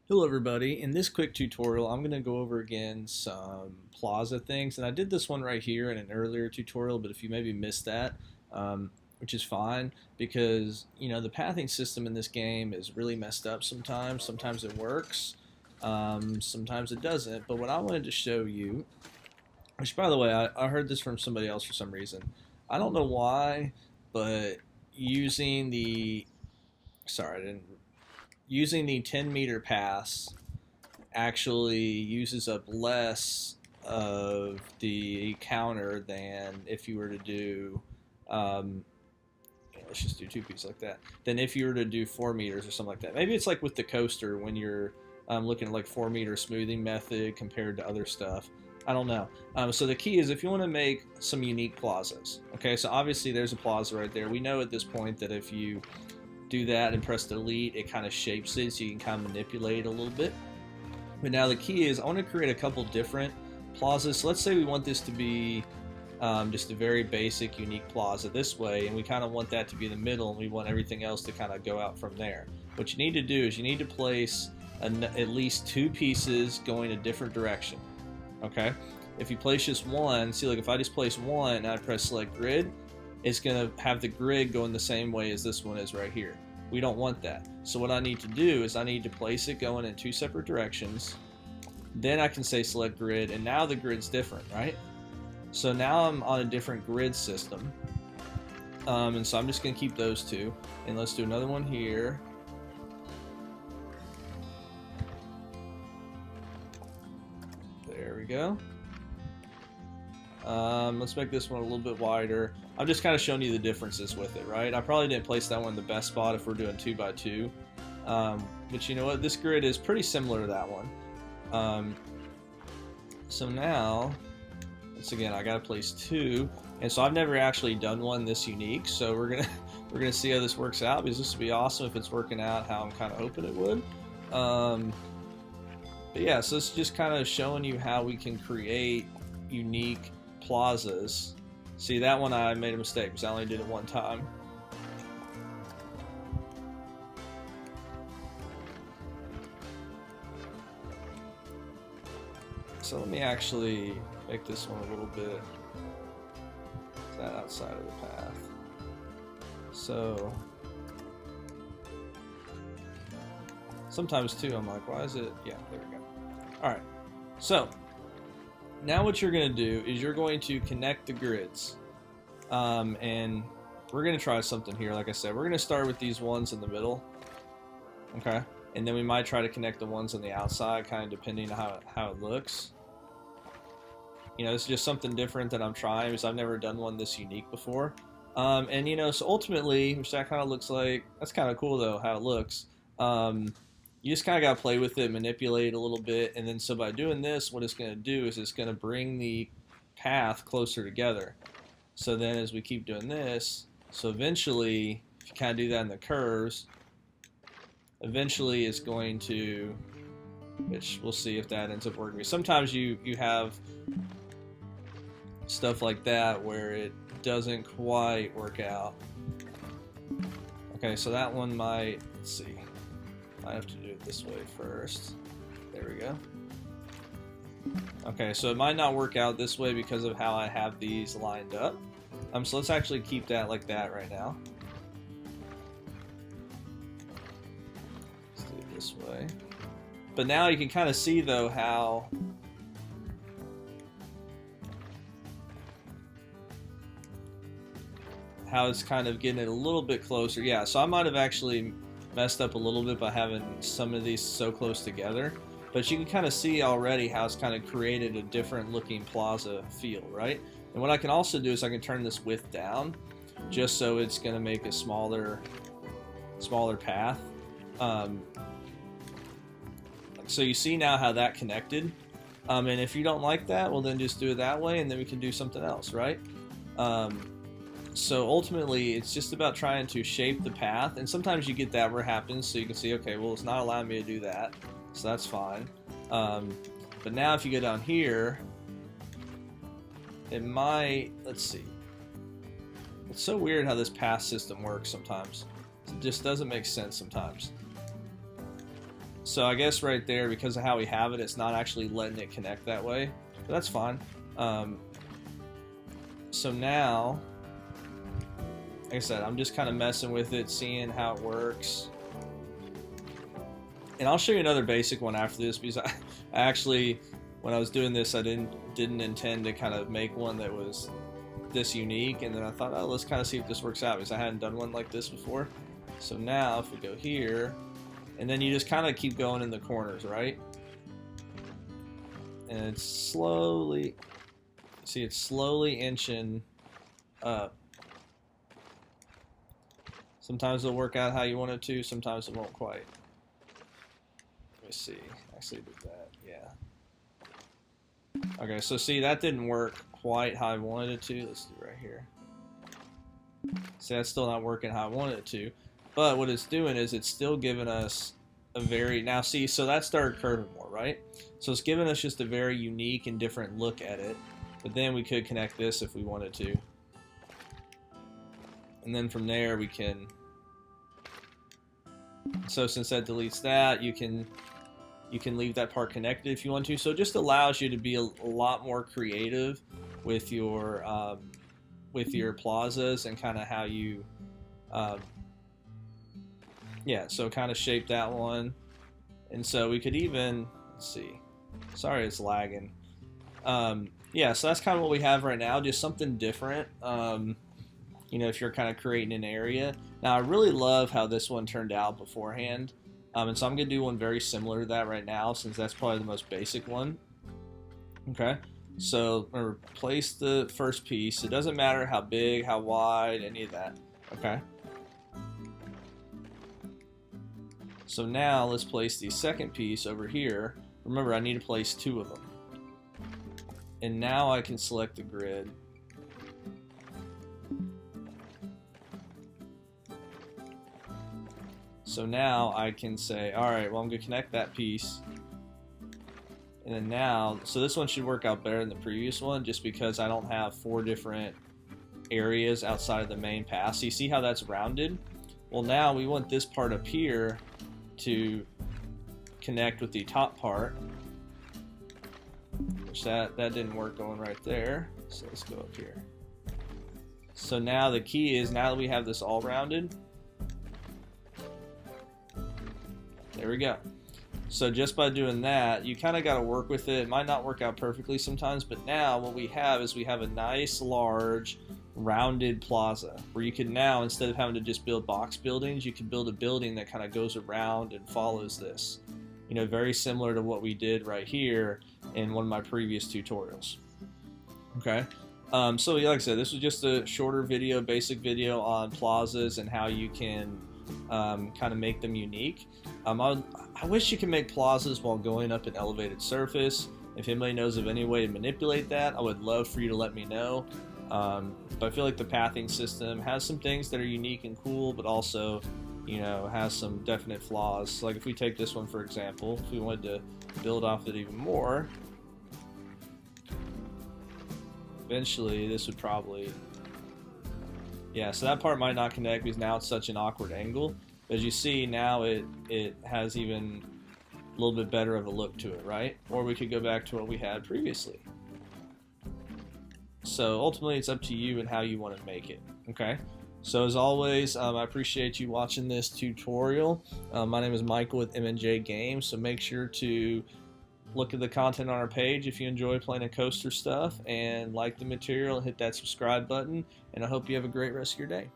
Hello everybody, in this quick tutorial I'm going to go over again some plaza things, and I did this one right here in an earlier tutorial, but if you maybe missed that, which is fine because the pathing system in this game is really messed up sometimes it works, sometimes it doesn't, but what I wanted to show you, which by the way I heard this from somebody else for some reason, I don't know why, but using the, sorry I didn't, using the 10-meter pass actually uses up less of the counter than if you were to do, let's just do two pieces like that, than if you were to do 4 meters or something like that. Maybe it's like with the coaster when you're looking at like 4-meter smoothing method compared to other stuff. I don't know. So the key is if you want to make some unique plazas. Okay, so obviously there's a plaza right there. We know at this point that if you do that and press delete, it kind of shapes it so you can kind of manipulate it a little bit. But now the key is I want to create a couple different plazas. So let's say we want this to be just a very basic, unique plaza this way, and we kind of want that to be the middle, and we want everything else to kind of go out from there. What you need to do is you need to place at least 2 pieces going a different direction. Okay? If you place just one, see, like if I just place one and I press select grid, it's going to have the grid going the same way as this one is right here. We don't want that. So what I need to do is I need to place it going in 2 separate directions. Then I can say select grid, and now the grid's different, right? So now I'm on a different grid system. And so I'm just going to keep those 2. And let's do another one here. There we go. Let's make this one a little bit wider. I'm just kind of showing you the differences with it, right? I probably didn't place that one in the best spot if we're doing 2x2. But you know what? This grid is pretty similar to that one. So now, once again, I got to place 2. And so I've never actually done one this unique. So we're gonna see how this works out, because this would be awesome if it's working out how I'm kind of hoping it would. But yeah, so it's just kind of showing you how we can create unique plazas. See, that one I made a mistake because I only did it one time. So let me actually make this one a little bit outside of the path. So sometimes too I'm like, why is it? Yeah, there we go. Alright, so now what you're going to do is you're going to connect the grids, and we're going to try something here. Like I said, we're going to start with these ones in the middle, okay, and then we might try to connect the ones on the outside, kind of depending on how it looks. It's just something different that I'm trying, because I've never done one this unique before. And so ultimately, which that kind of looks like, that's kind of cool though how it looks. You just kind of got to play with it, manipulate it a little bit, and then so by doing this, what it's going to do is it's going to bring the path closer together. So then as we keep doing this, so eventually, if you kind of do that in the curves, eventually it's going to, which we'll see if that ends up working. Sometimes you have stuff like that where it doesn't quite work out. Okay, so that one might, let's see. I have to do it this way first. There we go. Okay, so it might not work out this way because of how I have these lined up. So let's actually keep that like that right now. Let's do it this way. But now you can kind of see though how it's kind of getting it a little bit closer. Yeah, so I might have actually messed up a little bit by having some of these so close together, but you can kind of see already how it's kind of created a different looking plaza feel, right? And what I can also do is I can turn this width down just so it's going to make a smaller path. So you see now how that connected, and if you don't like that, well then just do it that way, and then we can do something else, right? So ultimately, it's just about trying to shape the path, and sometimes you get that where it happens, so you can see, okay, well, it's not allowing me to do that, so that's fine. But now if you go down here, it might, let's see. It's so weird how this path system works sometimes. It just doesn't make sense sometimes. So I guess right there, because of how we have it, it's not actually letting it connect that way. But that's fine. So now, like I said, I'm just kind of messing with it, seeing how it works. And I'll show you another basic one after this, because I actually, when I was doing this, I didn't intend to kind of make one that was this unique, and then I thought, oh, let's kind of see if this works out, because I hadn't done one like this before. So now if we go here, and then you just kind of keep going in the corners, right? And it's slowly, see, it's slowly inching up. Sometimes it'll work out how you want it to, sometimes it won't quite. Let me see, actually did that, yeah. Okay, so see, that didn't work quite how I wanted it to. Let's do it right here. See, that's still not working how I wanted it to. But what it's doing is it's still giving us a very, now see, so that started curving more, right? So it's giving us just a very unique and different look at it. But then we could connect this if we wanted to. And then from there we can, so since that deletes that, you can leave that part connected if you want to. So it just allows you to be a lot more creative with your plazas and kind of how you, yeah, so kind of shape that one. And so we could even, let's see, sorry it's lagging. Yeah, so that's kind of what we have right now, just something different. You know, if you're kind of creating an area. Now I really love how this one turned out beforehand. And so I'm going to do one very similar to that right now, since that's probably the most basic one. Okay, so I'm going to replace the first piece. It doesn't matter how big, how wide, any of that. Okay. So now let's place the second piece over here. Remember, I need to place 2 of them. And now I can select the grid. So now I can say, all right, well, I'm going to connect that piece. And then now, so this one should work out better than the previous one, just because I don't have 4 different areas outside of the main path. So you see how that's rounded? Well, now we want this part up here to connect with the top part, which that didn't work going right there. So let's go up here. So now the key is, now that we have this all rounded, there we go. So just by doing that, you kind of got to work with it. It might not work out perfectly sometimes, but now what we have is we have a nice large rounded plaza where you can now, instead of having to just build box buildings, you can build a building that kind of goes around and follows this. You know, very similar to what we did right here in one of my previous tutorials. Okay. So like I said, this was just a shorter video, basic video on plazas and how you can kind of make them unique. I wish you could make plazas while going up an elevated surface. If anybody knows of any way to manipulate that, I would love for you to let me know. But I feel like the pathing system has some things that are unique and cool, but also, you know, has some definite flaws. Like if we take this one for example, if we wanted to build off it even more, eventually this would probably, yeah, so that part might not connect because now it's such an awkward angle. As you see, now it has even a little bit better of a look to it, right? Or we could go back to what we had previously. So ultimately it's up to you and how you want to make it. Okay, so as always, I appreciate you watching this tutorial. My name is Michael with M&J Games, so make sure to look at the content on our page if you enjoy playing coaster stuff, and like the material and hit that subscribe button, and I hope you have a great rest of your day.